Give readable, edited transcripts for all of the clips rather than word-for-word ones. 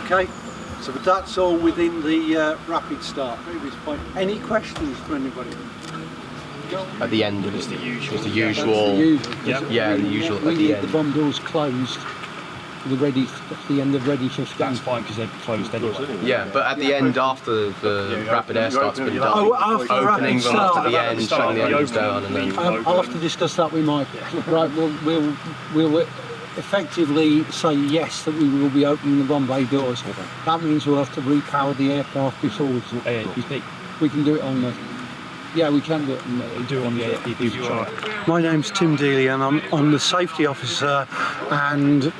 Okay, so but that's all within the rapid start. Previous point. Any questions from anybody? At the end, It's the usual. the usual. Yeah, the usual. We at the need end. the bomb doors closed. The end of ready 15. That's fine because they're closed anyway. Yeah, but at the end, after the rapid air start's been done, Oh, after the rapid opening them start. after the end, shutting the engines down, and then. I'll have to discuss that with Mike. Right, we'll effectively say yes that we will be opening the bomb bay doors. That means we'll have to repower the aircraft before we can do it on the. Yeah, we can do it on the. Do it on the AFP. My name's Tim Dealey and I'm the safety officer and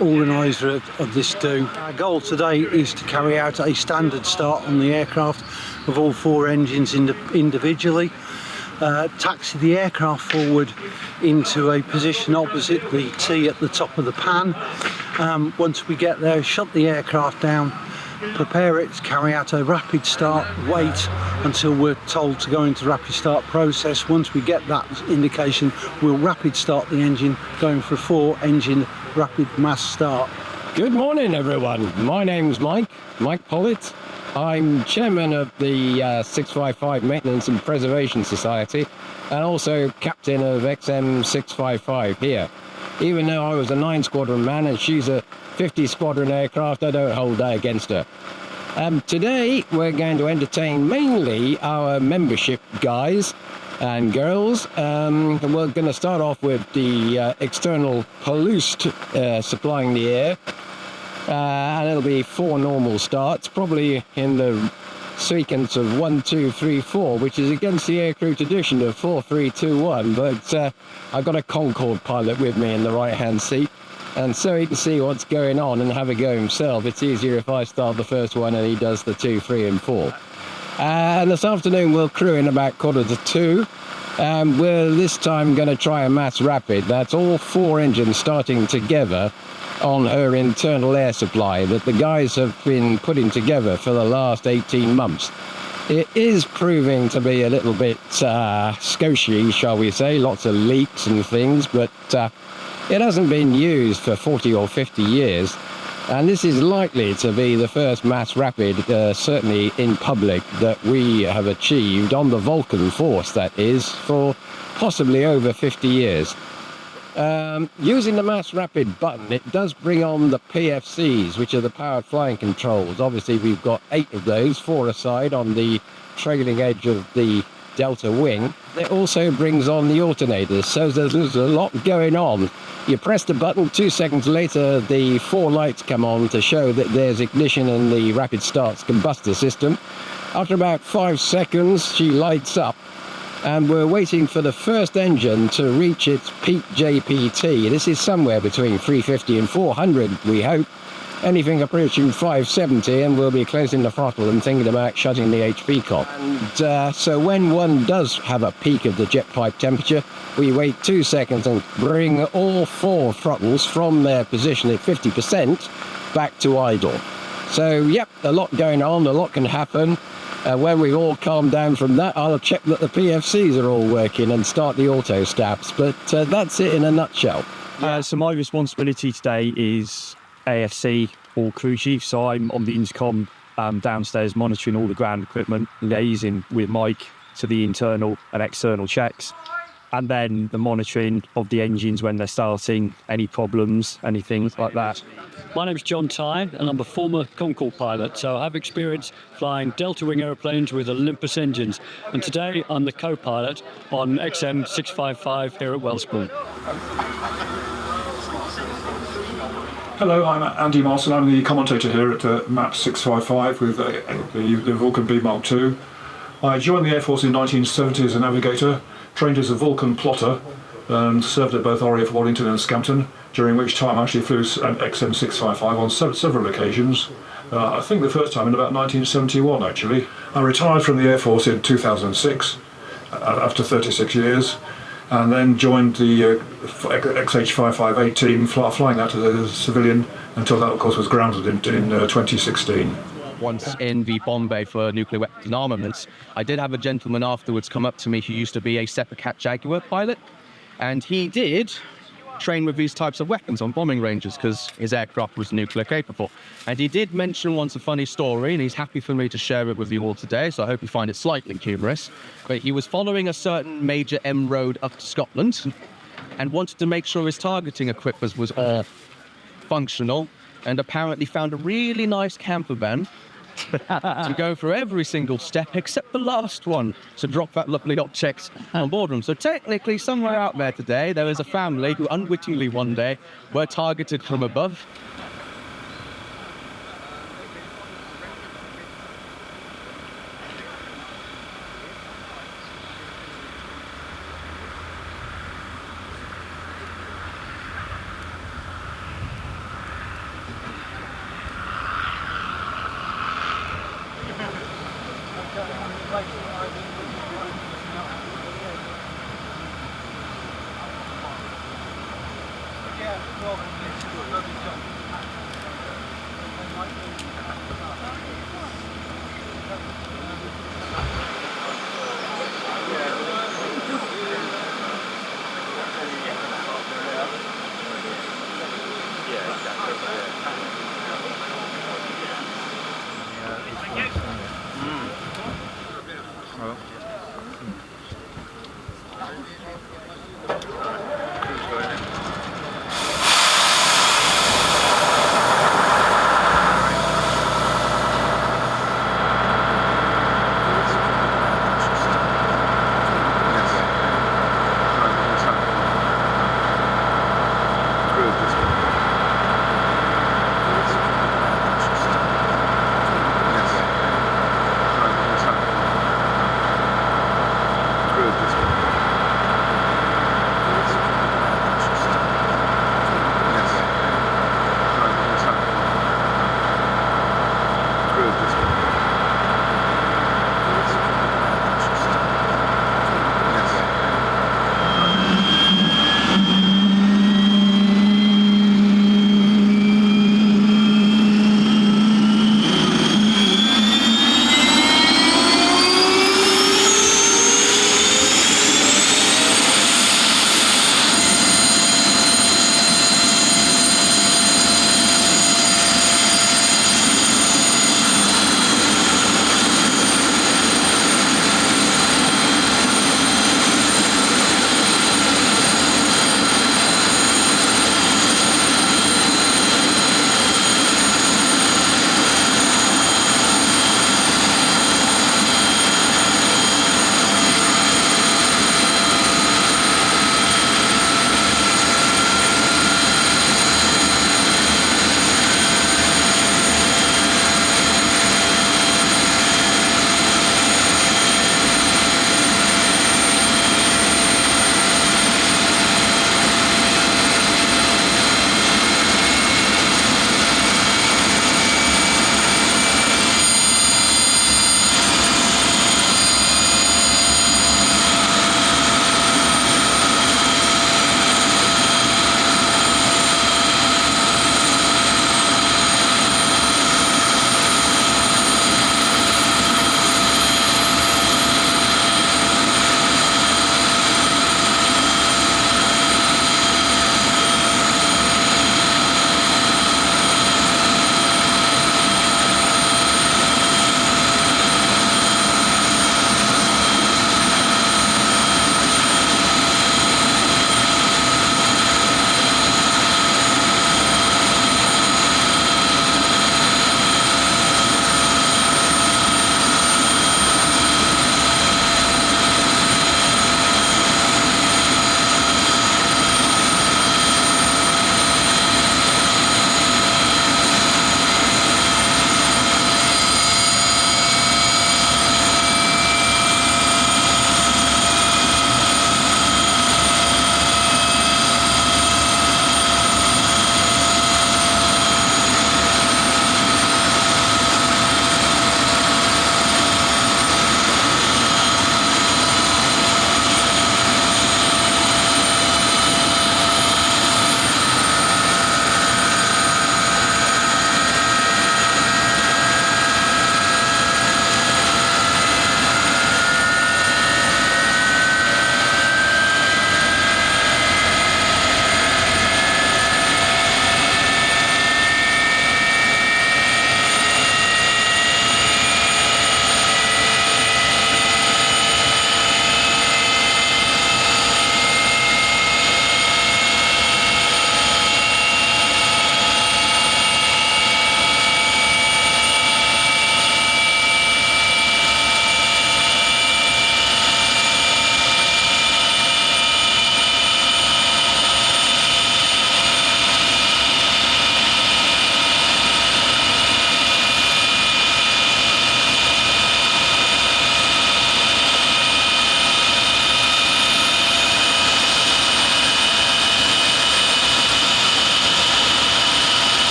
organiser of this do. Our goal today is to carry out a standard start on the aircraft of all 4 engines individually, taxi the aircraft forward into a position opposite the T at the top of the pan. Once we get there, shut the aircraft down, prepare it to carry out a rapid start, wait until we're told to go into rapid start process. Once we get that indication, we'll rapid start the engine, going for a 4-engine rapid mass start. Good morning, everyone. My name's Mike Pollitt. I'm chairman of the 655 Maintenance and Preservation Society and also captain of XM655 here. Even though I was a 9 squadron man and she's a 50 squadron aircraft, I don't hold that against her. Today we're going to entertain mainly our membership guys and girls. We're going to start off with the external polluced supplying the air, and it'll be 4 normal starts, probably in the sequence of 1, 2, 3, 4, which is against the aircrew tradition of 4, 3, 2, 1. But I've got a Concorde pilot with me in the right-hand seat, and so he can see what's going on and have a go himself. It's easier if I start the first one and he does the 2, 3, and 4. And this afternoon we'll crew in about 1:45. We're this time going to try a mass rapid. That's all 4 engines starting together on her internal air supply that the guys have been putting together for the last 18 months. It is proving to be a little bit scoshy, shall we say, lots of leaks and things, but it hasn't been used for 40 or 50 years. And this is likely to be the first mass rapid, certainly in public, that we have achieved on the Vulcan force, that is, for possibly over 50 years. Using the mass rapid button, it does bring on the PFCs, which are the powered flying controls. Obviously, we've got 8 of those, 4 aside on the trailing edge of the delta wing. It also brings on the alternators, so there's a lot going on. You press the button, 2 seconds later the 4 lights come on to show that there's ignition in the rapid starts combustor system. After about 5 seconds she lights up, and we're waiting for the first engine to reach its peak JPT. This is somewhere between 350 and 400, we hope. Anything approaching 570 and we'll be closing the throttle and thinking about shutting the HP cop. And so when one does have a peak of the jet pipe temperature, we wait 2 seconds and bring all 4 throttles from their position at 50% back to idle. So yep, a lot going on, a lot can happen. When we all calm down from that, I'll check that the PFCs are all working and start the auto stabs. But that's it in a nutshell. So my responsibility today is AFC or crew chief. So I'm on the intercom downstairs monitoring all the ground equipment, liaising with Mike to the internal and external checks, and then the monitoring of the engines when they're starting, any problems, anything like that. My name's John Tyne and I'm a former Concorde pilot, so I have experience flying delta wing aeroplanes with Olympus engines, and today I'm the co-pilot on XM655 here at Wellesbourne. Hello, I'm Andy Marson. I'm the commentator here at MAP 655 with the Vulcan B Mark II. I joined the Air Force in 1970 as a navigator, trained as a Vulcan plotter, and served at both RAF Wallington and Scampton, during which time I actually flew an XM655 on several occasions. I think the first time in about 1971 actually. I retired from the Air Force in 2006 after 36 years, and then joined the XH558 team, flying that as a civilian until that of course was grounded in 2016. Once in the bomb bay for nuclear weapons and armaments, I did have a gentleman afterwards come up to me who used to be a Separcat Jaguar pilot, and he did train with these types of weapons on bombing ranges because his aircraft was nuclear capable. And he did mention once a funny story, and he's happy for me to share it with you all today, so I hope you find it slightly humorous. But he was following a certain major M road up to Scotland and wanted to make sure his targeting equipment was all functional, and apparently found a really nice camper van to go for every single step except the last one, to drop that lovely object on board them. So technically, somewhere out there today, there is a family who unwittingly one day were targeted from above.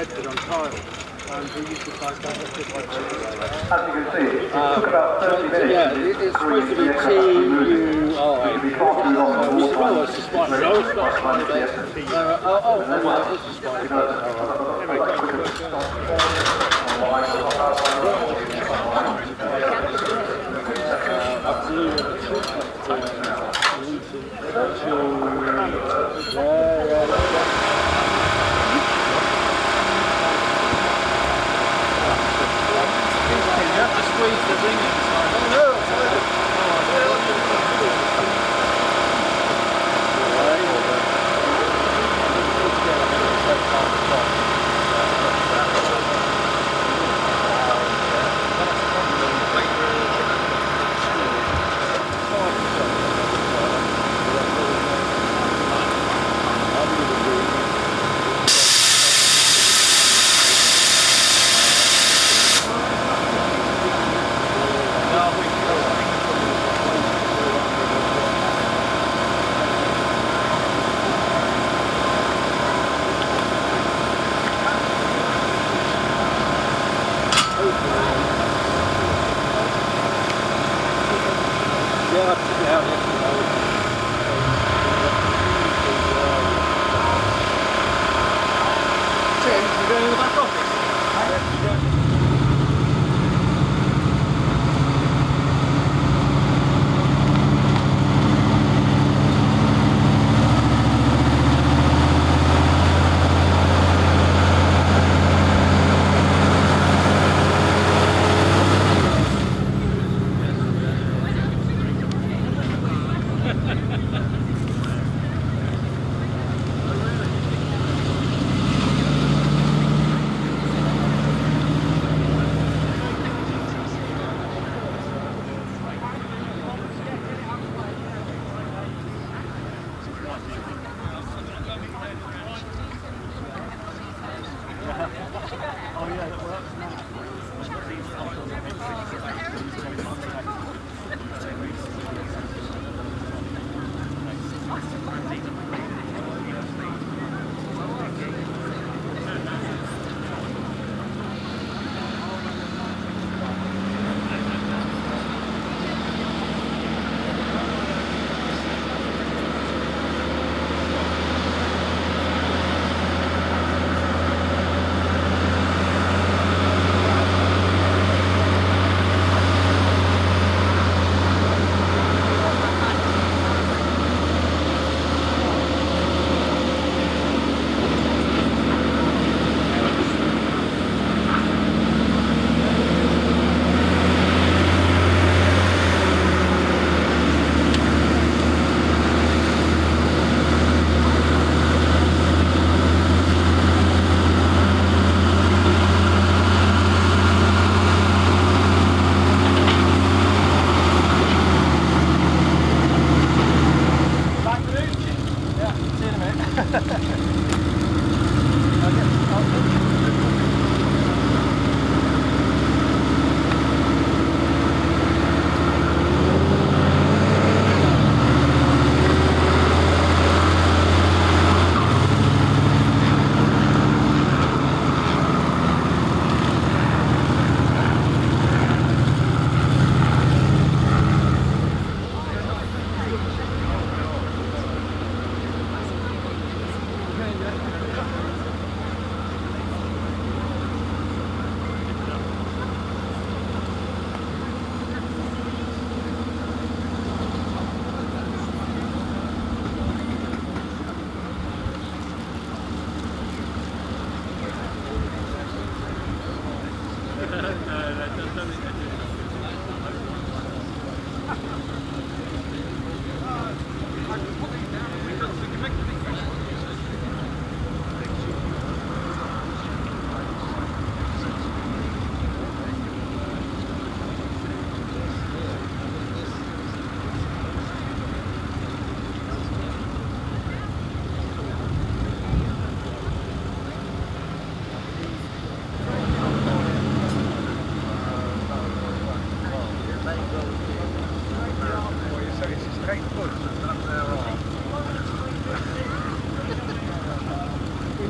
Bedford, Ontario. And we used to find that at this As you can see, it took about 30 minutes. yeah, it's supposed to be TUI. So we said, oh, it's a spider. No, it's not a spider bed. It's a spider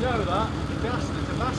know that. The bastards are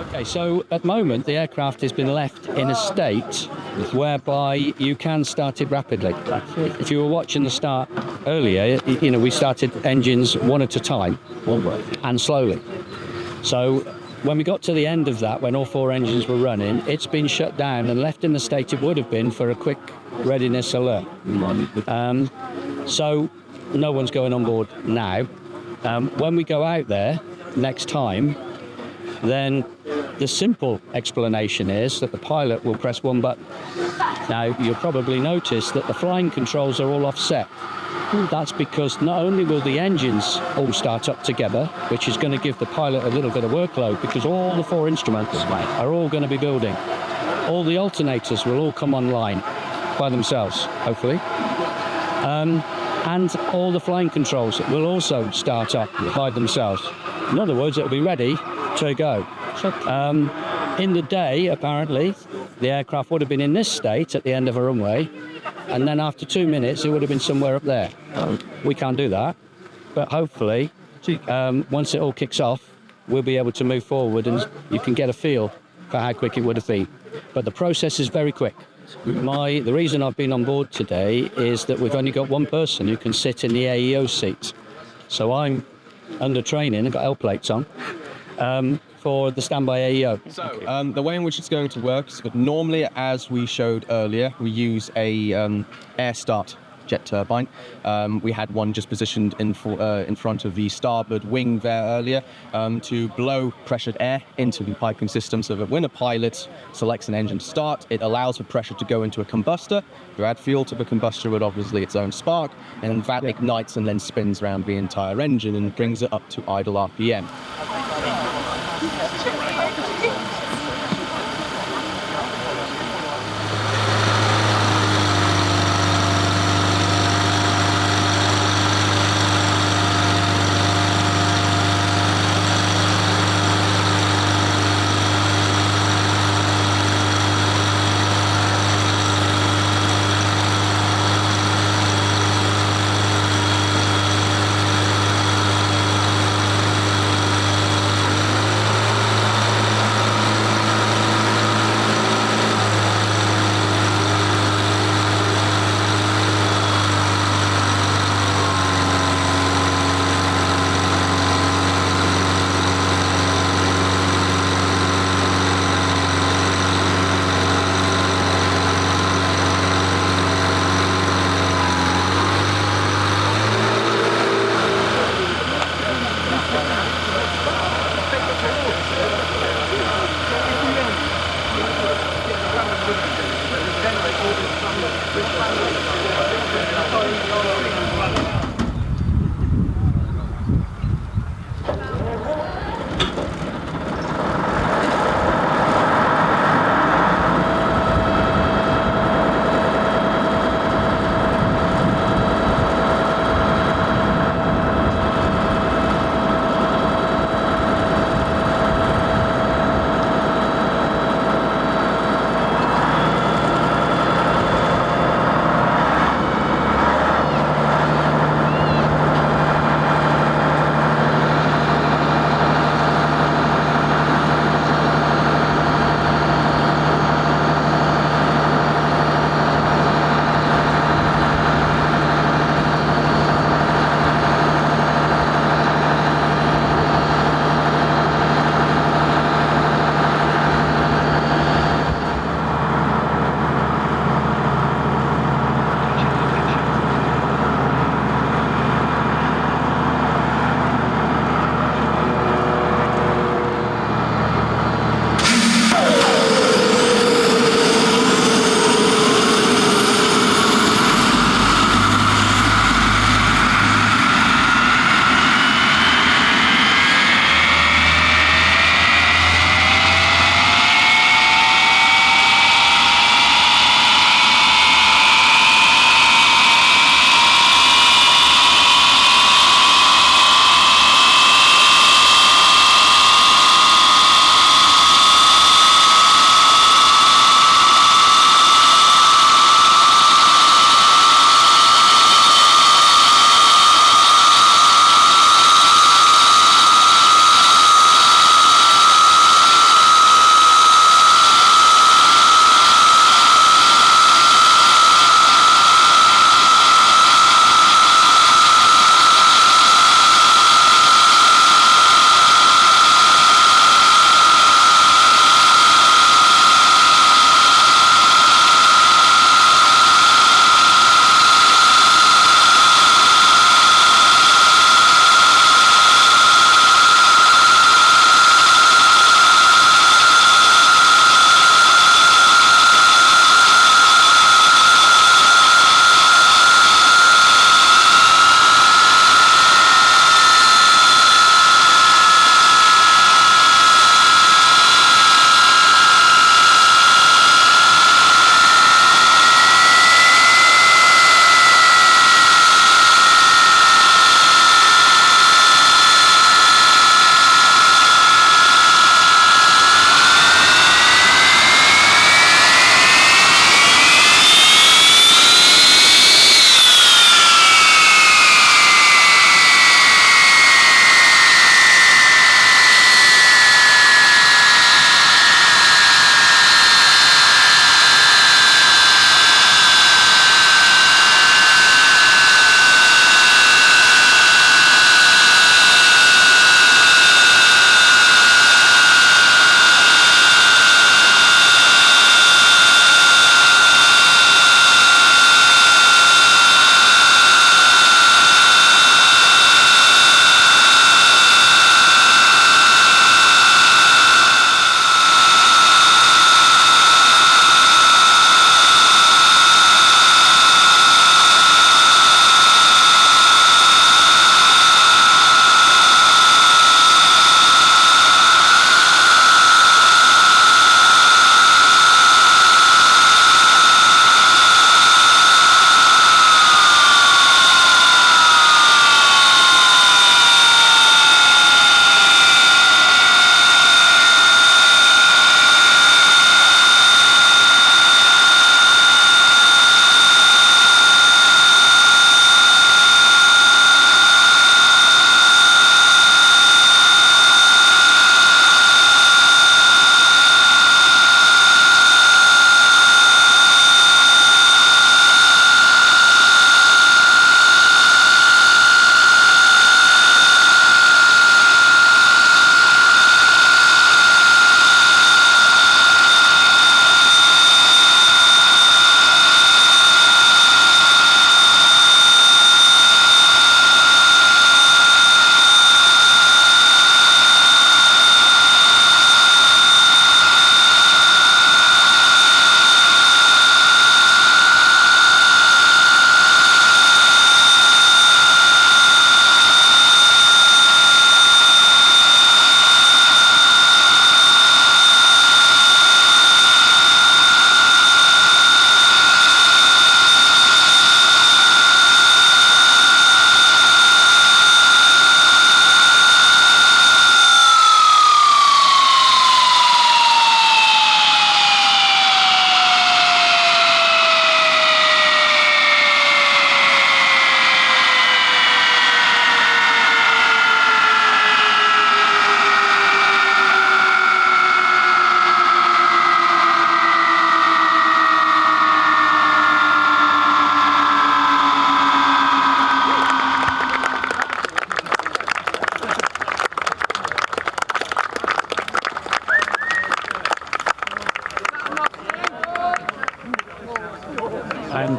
Okay, so at the moment the aircraft has been left in a state whereby you can start it rapidly. If you were watching the start earlier, you know, we started engines one at a time and slowly. So when we got to the end of that, when all 4 engines were running, it's been shut down and left in the state it would have been for a quick readiness alert. So no one's going on board now. When we go out there next time, then the simple explanation is that the pilot will press one button. Now, you'll probably notice that the flying controls are all offset. That's because not only will the engines all start up together, which is going to give the pilot a little bit of workload, because all the 4 instruments are all going to be building. All the alternators will all come online by themselves, hopefully. And all the flying controls will also start up by themselves. In other words, it'll be ready to go. In the day, apparently, the aircraft would have been in this state at the end of a runway, and then after 2 minutes, it would have been somewhere up there. We can't do that, but hopefully, once it all kicks off, we'll be able to move forward and you can get a feel for how quick it would have been. But the process is very quick. The reason I've been on board today is that we've only got one person who can sit in the AEO seat. So I'm under training, I've got L plates on, for the standby AEO. So the way in which it's going to work is that normally, as we showed earlier, we use a air start jet turbine. We had one just positioned in front of the starboard wing there earlier to blow pressured air into the piping system, so that when a pilot selects an engine to start, it allows the pressure to go into a combustor. You add fuel to the combustor with obviously its own spark, and that ignites and then spins around the entire engine and brings it up to idle RPM.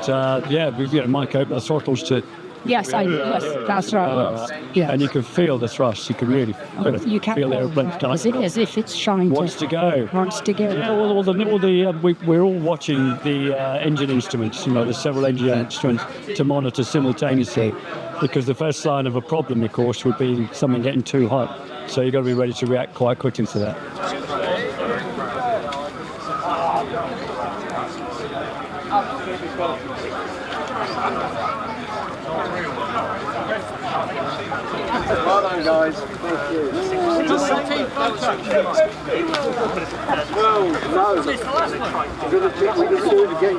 And yeah, Mike opened the throttles to. Yes, that's right. Yes. And you can feel the thrust. You can really You can feel the aeroplane starting. as if it's trying Wants to go. Wants to go. Yeah, we're all watching the engine instruments. There's several engine instruments to monitor simultaneously, because the first sign of a problem, of course, would be something getting too hot. So you've got to be ready to react quite quickly to that. Well done, guys. Thank you. Well, no. We're going to do it again.